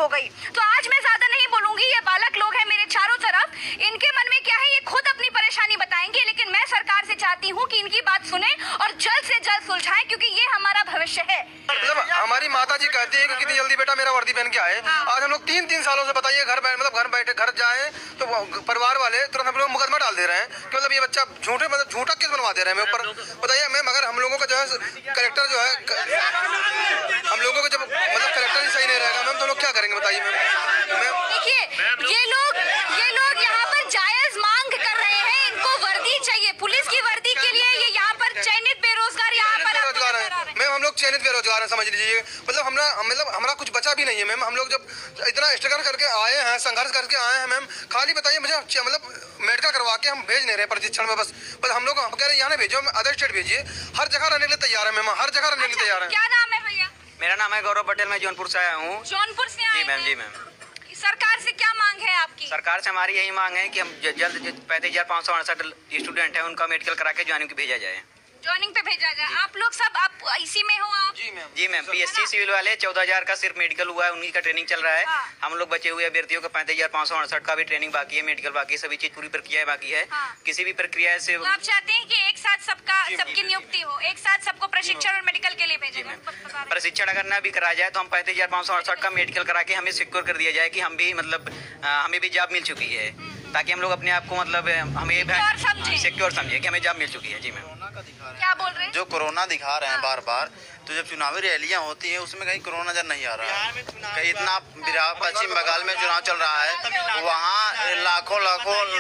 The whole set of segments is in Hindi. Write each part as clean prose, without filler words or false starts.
हो गई। तो आज मैं ज्यादा नहीं बोलूंगी, ये बालक लोग हैं मेरे चारों तरफ, इनके मन में क्या है ये खुद अपनी परेशानी बताएंगे, लेकिन मैं सरकार से चाहती हूँ कि इनकी बात सुने और जल्द से जल्द सुलझाएं, क्योंकि ये हमारा भविष्य है। मतलब हमारी माता जी कहती है कि कितनी जल्दी बेटा मेरा वर्दी पहन के आए। आज हम लोग तीन सालों से बताइए घर बैठे घर जाए तो परिवार वाले तुरंत हम लोग मुकदमा डाल दे रहे हैं कि मतलब ये बच्चा झूठा केस बनवा दे रहे हैं ऊपर। बताइए मैम, अगर हम लोगों का जो है कलेक्टर जो है, हम लोगों का जब मतलब कलेक्टर ही सही नहीं रहेगा मैम, तो लोग क्या करेंगे बताइए मैम। देखिए ये लोग यहाँ पर जायज मांग कर रहे हैं, इनको वर्दी चाहिए, पुलिस की वर्दी के लिए ये यहाँ पर चयनित बेरोजगार यहाँ पर बेरोजगार है मैम, हम लोग चयनित बेरोजगार हैं समझ लीजिए। मतलब हमारा कुछ बचा भी नहीं है मैम। हम लोग जब इतना स्ट्रगल करके आए हैं, संघर्ष करके आए हैं मैम, खाली बताइए मुझे मतलब मेडिकल करवा के हम भेज नहीं रहे प्रशिक्षण में, बस हम लोग कह रहे हैं यहाँ नहीं भेजो, अदर स्टेट भेजिए। हर जगह रहने के लिए तैयार है मैम, हर जगह रहने के लिए तैयार है। क्या नाम है भैया? मेरा नाम है गौरव पटेल, मैं जौनपुर से आया हूँ। जौनपुर से आए हैं? जी मैम। सरकार से क्या मांग है आपकी? सरकार से हमारी यही मांग है कि हम जल्द 35,568 स्टूडेंट हैं उनका मेडिकल करा के ज्वाइनिंग भेजा जाए, ज्वाइनिंग पे भेजा जाए। आप लोग सब आप इसी में हो? आप जी मैम। PSC सिविल वाले 14,000 का सिर्फ मेडिकल हुआ है, उन्हीं का ट्रेनिंग चल रहा है। हम लोग बचे हुए अभ्यर्थियों का 35,568 का भी ट्रेनिंग बाकी है, मेडिकल बाकी है, सभी चीज पूरी प्रक्रिया बाकी है। किसी भी प्रक्रिया से तो आप चाहते हैं कि एक साथ सबकी नियुक्ति हो, एक साथ सबको प्रशिक्षण और मेडिकल के लिए भेजा जाए? प्रशिक्षण अगर न भी कराया जाए तो हम 35,568 का मेडिकल करा के हमें सिक्योर कर दिया जाए कि हम भी मतलब हमें भी जॉब मिल चुकी है, ताकि हम लोग अपने आप को मतलब हमें सिक्योर समझे कि हमें जॉब मिल चुकी है। जी मैम। क्या बोल रहे हैं? जो कोरोना दिखा रहे हैं बार बार, तो जब चुनावी रैलियां होती हैं उसमें कहीं कोरोना नजर नहीं आ रहा है। कहीं इतना पश्चिम बंगाल में चुनाव चल रहा है, वहाँ लाखों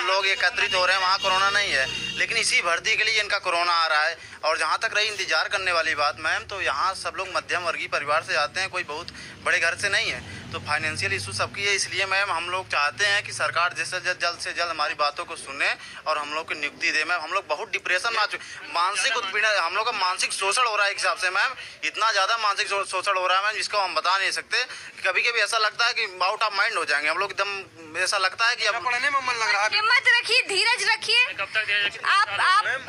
लोग एकत्रित हो रहे हैं, वहाँ कोरोना नहीं है, लेकिन इसी भर्ती के लिए इनका कोरोना आ रहा है। और जहाँ तक रही इंतजार करने वाली बात मैम, तो यहाँ सब लोग मध्यम वर्गीय परिवार से आते हैं, कोई बहुत बड़े घर से नहीं है, तो फाइनेंशियल इशू सबकी है। इसलिए मैम हम लोग चाहते हैं कि सरकार जैसे जल्द से जल्द हमारी बातों को सुने और हम लोग को नियुक्ति दे। मैम हम लोग बहुत डिप्रेशन में आ चुके, मानसिक उत्पीड़न, हम लोग का मानसिक शोषण हो रहा है एक हिसाब से मैम, इतना ज़्यादा मानसिक शोषण हो रहा है मैम जिसको हम बता नहीं सकते। कभी कभी ऐसा लगता है कि आउट ऑफ माइंड हो जाएंगे हम लोग, एकदम ऐसा लगता है कि अब पढ़ने में मन लग रहा है। हिम्मत रखिए, धीरज रखिए,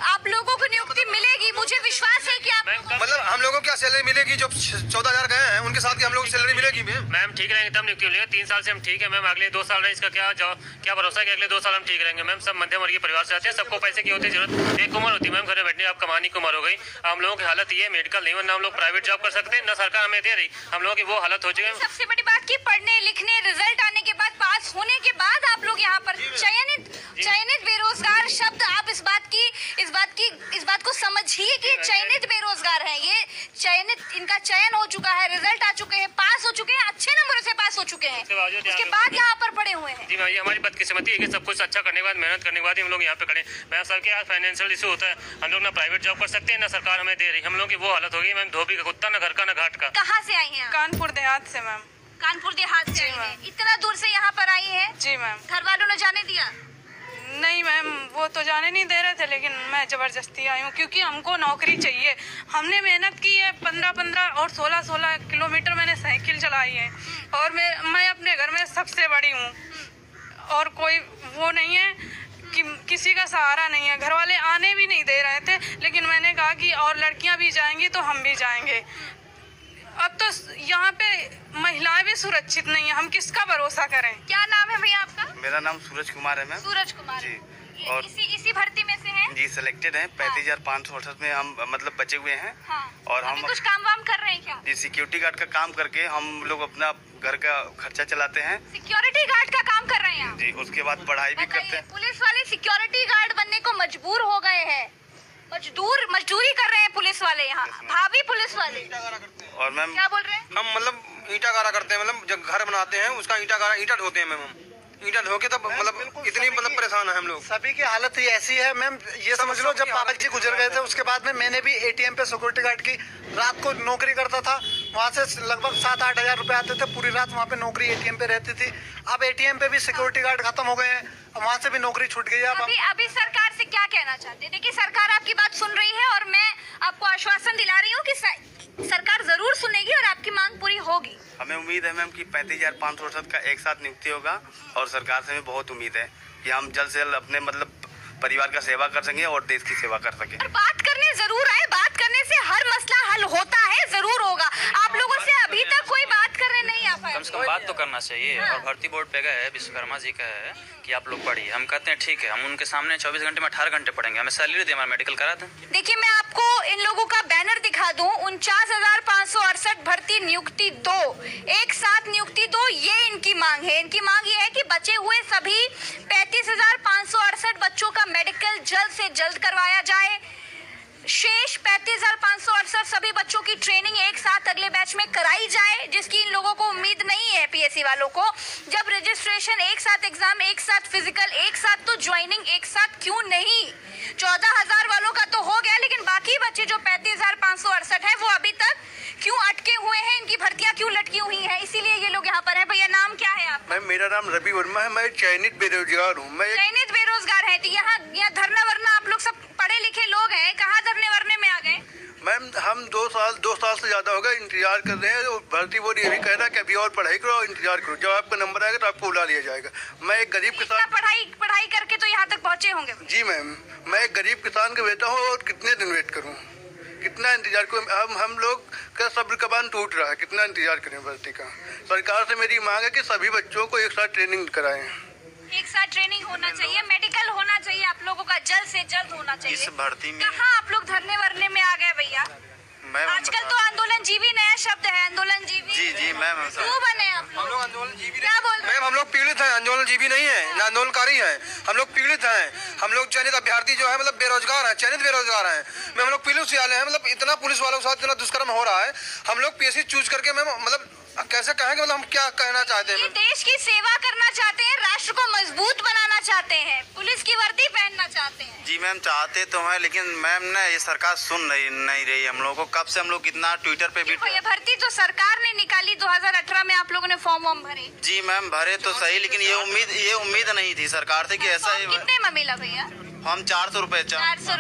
आप लोगों को नियुक्ति मिलेगी, मुझे विश्वास है कि आप मतलब हम लोगों को क्या सैलरी मिलेगी? जो 14,000 गए हैं उनके साथ हम लोग सैलरी मिलेगी मैम। ठीक रहेंगे तब नियुक्ति मिलेगी। 3 साल से हम ठीक है मैम, अगले 2 साल रहे इसका क्या भरोसा कि अगले 2 साल हम ठीक रहेंगे मैम। सब मध्यम वर्गीय परिवार से आते हैं, सबको पैसे की होती है जरूरत, एक उम्र होती है मैम घर में बैठने, आप कमाने की उम्र हो गई। हम लोगों की हालत ये मेडिकल नहीं, ना हम लोग प्राइवेट जॉब कर सकते हैं, ना सरकार हमें दे रही, हम लोगों की वो हालत हो चुकी है। सबसे बड़ी बात की पढ़ने लिखने रिजल्ट आने के बाद, पास होने के बाद आप लोग यहाँ पर चयनित बेरोजगार शब्द, आप इस बात को समझिए कि चयनित बेरोजगार हैं, ये चयनित, इनका चयन हो चुका है, रिजल्ट आ चुके हैं, पास हो चुके हैं, अच्छे नंबरों से पास हो चुके हैं, उसके बाद यहाँ पर पड़े हुए हैं। जी भाई, हमारी बदकिस्मती है कि सब कुछ अच्छा करने के बाद, मेहनत करने के बाद हम लोग यहाँ पे खड़े। मैम सबके यहाँ फाइनेंशियल इशू होता है, हम लोग ना प्राइवेट जॉब कर सकते हैं, ना सरकार हमें दे रही, हम लोग की वो हालत होगी मैम, धोबी का कुत्ता, ना घर का ना घाट का। कहाँ से आई हैं? कानपुर देहात से मैम। कानपुर देहात से आई हैं, इतना दूर से यहाँ पर आई है? जी मैम। घर वालों ने जाने दिया? नहीं मैम, वो तो जाने नहीं दे रहे थे, लेकिन मैं जबरदस्ती आई हूँ क्योंकि हमको नौकरी चाहिए। हमने मेहनत की है, 15 और 16 किलोमीटर मैंने साइकिल चलाई है, और मैं अपने घर में सबसे बड़ी हूँ, और कोई वो नहीं है कि किसी का सहारा नहीं है। घर वाले आने भी नहीं दे रहे थे, लेकिन मैंने कहा कि और लड़कियाँ भी जाएंगी तो हम भी जाएंगे। अब तो यहाँ पे महिलाएं भी सुरक्षित नहीं है, हम किसका भरोसा करें? क्या नाम है भैया आपका? मेरा नाम सूरज कुमार है मैम। सूरज कुमार जी। और इसी भर्ती में से हैं? जी सिलेक्टेड हैं, 35,568 में हम मतलब बचे हुए हैं। और हम कुछ काम वाम कर रहे हैं क्या? जी सिक्योरिटी गार्ड का काम करके हम लोग अपना घर का खर्चा चलाते हैं। सिक्योरिटी गार्ड का काम कर रहे हैं? जी, उसके बाद पढ़ाई भी करते हैं। पुलिस वाले सिक्योरिटी गार्ड बनने को मजबूर हो गए हैं, मजदूरी कर रहे हैं पुलिस वाले यहाँ, भाभी पुलिस वाले। और मैम क्या बोल रहे हैं? हम मतलब ईंटा गारा करते हैं, मतलब जब घर बनाते हैं उसका ईंटा ढोते हैं मैम, हम ईंटा ढो के तब मतलब इतनी मतलब परेशान है हम लोग। सभी की हालत ही ऐसी है मैम, ये समझ लो जब पापा जी गुजर गए थे उसके बाद में मैंने भी ATM पे सिक्योरिटी गार्ड की रात को नौकरी करता था, वहाँ से लगभग 7-8 हज़ार रुपए आते थे, पूरी रात वहाँ पे नौकरी ATM पे रहती थी। अब ATM पे भी सिक्योरिटी गार्ड खत्म हो गए हैं, वहाँ से भी नौकरी छूट गई है। अभी सरकार से क्या कहना चाहते हैं? देखिए सरकार आपकी बात सुन रही है, और मैं आपको आश्वासन दिला रही हूँ कि सरकार जरूर सुनेगी और आपकी मांग पूरी होगी। हमें उम्मीद है मैम कि 35,568 का एक साथ नियुक्ति होगा, और सरकार से हमें बहुत उम्मीद है कि हम जल्द से जल्द अपने मतलब परिवार का सेवा कर सकें और देश की सेवा कर सकें। बात करने जरूर आए, बात करने से हर मसला हल होता है, जरूर होगा। आप लोगों से अभी तक कोई बात करने नहीं आ पाए। कम से कम बात तो करना चाहिए। और भर्ती बोर्ड पे गए है, विश्वकर्मा जी का है कि आप लोग पढ़िए। हम कहते हैं ठीक है, हम उनके सामने 24 घंटे में 18 घंटे पढ़ेंगे, हमें सैलरी दे, हमारा मेडिकल करा दें। देखिए मैं आपको इन लोगों का बैनर दिखा दूं, 49,568 भर्ती नियुक्ति 2, एक साथ नियुक्ति 2, ये इनकी मांग है। इनकी मांग ये है कि बचे हुए सभी 35,568 बच्चों का मेडिकल जल्द से जल्द करवाया जाए। शेष 35,568 सभी बच्चों की ट्रेनिंग एक साथ अगले बैच में कराई जाए, जिसकी इन लोगों को उम्मीद नहीं है। पीएससी वालों को जब रजिस्ट्रेशन एक साथ, एग्जाम एक साथ, फिजिकल एक साथ, तो ज्वाइनिंग एक साथ क्यों नहीं? 14,000 वालों का तो हो गया, लेकिन बाकी बच्चे जो 35,568 है वो अभी तक क्यों अटके हुए हैं? इनकी भर्तियां क्यों लटकी हुई हैं? इसीलिए ये लोग यहाँ पर हैं। भैया नाम क्या है आपका? मैम मेरा नाम रवि वर्मा है, मैं चयनित बेरोजगार हूँ। मैं चयनित बेरोजगार है, तो यहाँ धरना वरना आप लोग सब पढ़े लिखे लोग हैं, कहाँ धरने वरने में आ गए? मैम हम 2 साल से ज्यादा हो गए इंतजार कर रहे हैं। और भर्ती बोर्ड ये भी कह रहा है कि अभी और पढ़ाई करो और इंतजार करो, जब आपका नंबर आएगा तो आपको बुला लिया जाएगा। मैं एक गरीब किसान, पढ़ाई करके तो यहाँ तक पहुँचे होंगे। जी मैम, मैं एक गरीब किसान का बेटा हूँ और कितने दिन वेट करूँ, कितना इंतजार करूँ? हम लोग का सब्र का बांध टूट रहा है, कितना इंतजार करें भर्ती का। सरकार से मेरी मांग है कि सभी बच्चों को एक साथ ट्रेनिंग कराएं। एक साथ ट्रेनिंग होना चाहिए, मेडिकल होना चाहिए, आप लोगों का जल्द से जल्द होना चाहिए। इस भर्ती में कहाँ आप लोग धरने वरने में आ गए भैया? आजकल तो आंदोलन जीवी नया शब्द है, आंदोलन जीवी। जी मैम, क्यों बने आप लोग? आंदोलन जीवी क्या बोल रहे हैं? मैम हम लोग पीड़ित हैं, आंदोलन जीवी नहीं है, ना आंदोलनकारी है। हम लोग पीड़ित हैं, हम लोग चयनित अभ्यर्थी जो है मतलब बेरोजगार हैं, चयनित बेरोजगार हैं। मैम हम लोग पुलिस वाले हैं, मतलब इतना पुलिस वालों के साथ इतना दुष्कर्म हो रहा है। हम लोग पीएससी चूज करके मैम मतलब कैसे कहेंगे, मतलब हम क्या कहना चाहते हैं? ये देश की सेवा करना चाहते हैं, राष्ट्र को मजबूत बनाना चाहते हैं, पुलिस की वर्दी पहनना चाहते हैं। जी मैम चाहते तो हैं, लेकिन मैम ना ये सरकार सुन नहीं रही हम लोगों को। कब से हम लोग कितना ट्विटर पे भी ये भर्ती तो सरकार ने निकाली, 2018 में आप लोगों ने फॉर्म भरे। जी मैम भरे तो सही, लेकिन ये उम्मीद नहीं थी सरकार से कि ऐसा कितने में मिला भैया? हम 400 रुपए 400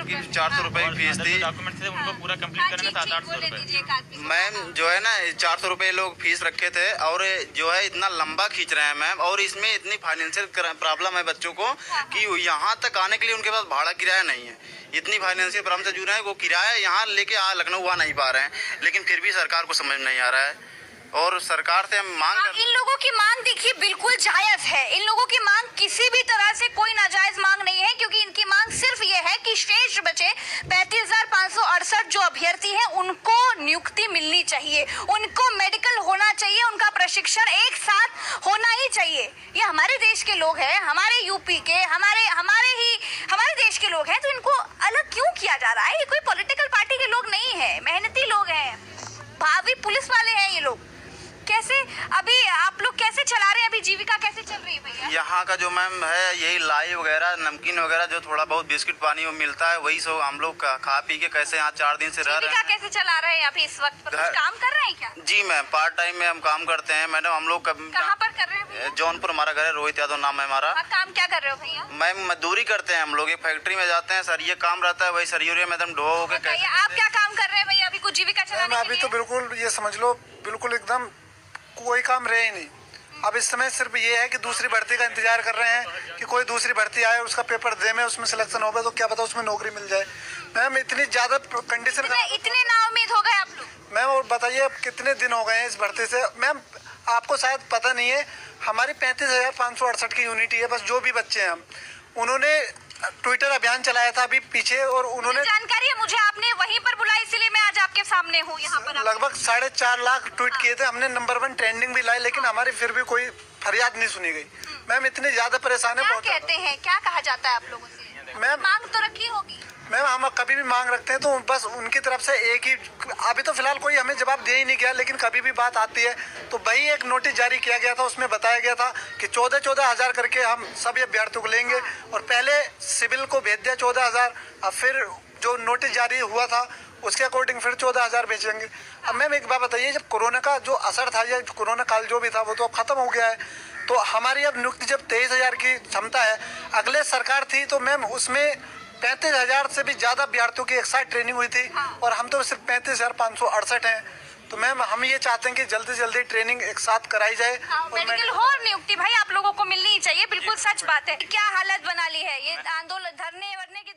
रुपए की फीस थी। डॉक्यूमेंट थे उनको पूरा कंप्लीट करने में 700-800 रुपए। मैम जो है ना 400 रुपए लोग फीस रखे थे, और जो है इतना लंबा खींच रहे हैं मैम। और इसमें इतनी फाइनेंशियल प्रॉब्लम है बच्चों को कि यहाँ तक आने के लिए उनके पास भाड़ा किराया नहीं है। इतनी फाइनेंशियल प्रॉब्लम से जूझ रहे हैं, वो किराया यहाँ लेके लखनऊ आ नहीं पा रहे हैं, लेकिन फिर भी सरकार को समझ नहीं आ रहा है। और सरकार से हम मांग इन लोगों की मांग देखिए बिल्कुल जायज है। इन लोगों की मांग किसी भी तरह से कोई नाजायज मांग नहीं है, क्योंकि इनकी मांग सिर्फ ये है कि शेष बचे 35,568 जो अभ्यर्थी हैं उनको नियुक्ति मिलनी चाहिए, उनको मेडिकल होना चाहिए, उनका प्रशिक्षण एक साथ होना ही चाहिए। ये हमारे देश के लोग हैं, हमारे यूपी के, हमारे देश के लोग हैं, तो इनको अलग क्यों किया जा रहा है? ये कोई पॉलिटिकल पार्टी के लोग नहीं है, मेहनती लोग हैं, भावी पुलिस वाले हैं ये लोग। कैसे अभी आप लोग कैसे चला रहे हैं? अभी जीविका कैसे चल रही है भैया? यहाँ का जो मैम है यही लाई वगैरह, नमकीन वगैरह, जो थोड़ा बहुत बिस्किट पानी वो मिलता है, वही सब हम लोग खा पी के कैसे यहाँ 4 दिन से रह रहे हैं। कैसे चला रहे हैं अभी इस वक्त? कुछ काम कर रहे हैं क्या? जी मैम पार्ट टाइम में हम काम करते हैं मैडम। हम लोग कहाँ पर कर रहे हैं? जौनपुर हमारा घर है, रोहित यादव नाम है हमारा। काम क्या कर रहे हो भैया? मैम मजदूरी करते हैं हम लोग, एक फैक्ट्री में जाते हैं सर, ये काम रहता है, वही सरियोरिया में एकदम ढो के। आप क्या काम कर रहे हैं भैया अभी कुछ जीविका चलाने के लिए? अभी तो बिल्कुल ये समझ लो बिल्कुल एकदम कोई काम रहे ही नहीं। अब इस समय सिर्फ ये है कि दूसरी भर्ती का इंतजार कर रहे हैं कि कोई दूसरी भर्ती आए, उसका पेपर दे में उसमें सिलेक्शन हो गया तो क्या पता उसमें नौकरी मिल जाए। मैम इतनी ज्यादा कंडीशन इतने ना उम्मीद हो गए आप लोग? मैम और बताइए अब कितने दिन हो गए हैं इस भर्ती से? मैम आपको शायद पता नहीं है, हमारी 35,568 की यूनिटी है बस, जो भी बच्चे हैं हम, उन्होंने ट्विटर अभियान चलाया था अभी पीछे, और उन्होंने जानकारी है मुझे, आपने वहीं पर बुलाया, इसलिए मैं आज आपके सामने हूँ यहाँ पर। लगभग 4.5 लाख ट्वीट किए थे हमने, नंबर 1 ट्रेंडिंग भी लाई, लेकिन हमारी फिर भी कोई फरियाद नहीं सुनी गई। मैम इतनी ज्यादा परेशान है। क्या कहते हैं, क्या कहा जाता है आप लोगों से? मैम मांग तो रखी होगी। मैम हम कभी भी मांग रखते हैं तो बस उनकी तरफ से एक ही, अभी तो फिलहाल कोई हमें जवाब दे ही नहीं गया, लेकिन कभी भी बात आती है तो वही एक नोटिस जारी किया गया था, उसमें बताया गया था कि 14 हज़ार करके हम सभी अभ्यर्थियों को लेंगे, और पहले सिविल को भेज दिया 14,000, अब फिर जो नोटिस जारी हुआ था उसके अकॉर्डिंग फिर 14,000 बेचेंगे। अब मैम एक बात बताइए, जब कोरोना का जो असर था या कोरोना काल जो भी था वो तो अब खत्म हो गया है, तो हमारी अब नियुक्ति जब 23,000 की क्षमता है, अगले सरकार थी तो मैम उसमें 35,000 से भी ज्यादा अभ्यर्थियों की एक साथ ट्रेनिंग हुई थी, और हम तो सिर्फ 35,568 हैं। तो मैम हम ये चाहते हैं कि जल्दी से जल्दी ट्रेनिंग एक साथ कराई जाए। मेडिकल हो और नियुक्ति भाई आप लोगों को मिलनी ही चाहिए, बिल्कुल सच बात है। क्या हालत बना ली है ये आंदोलन, धरने वरने की?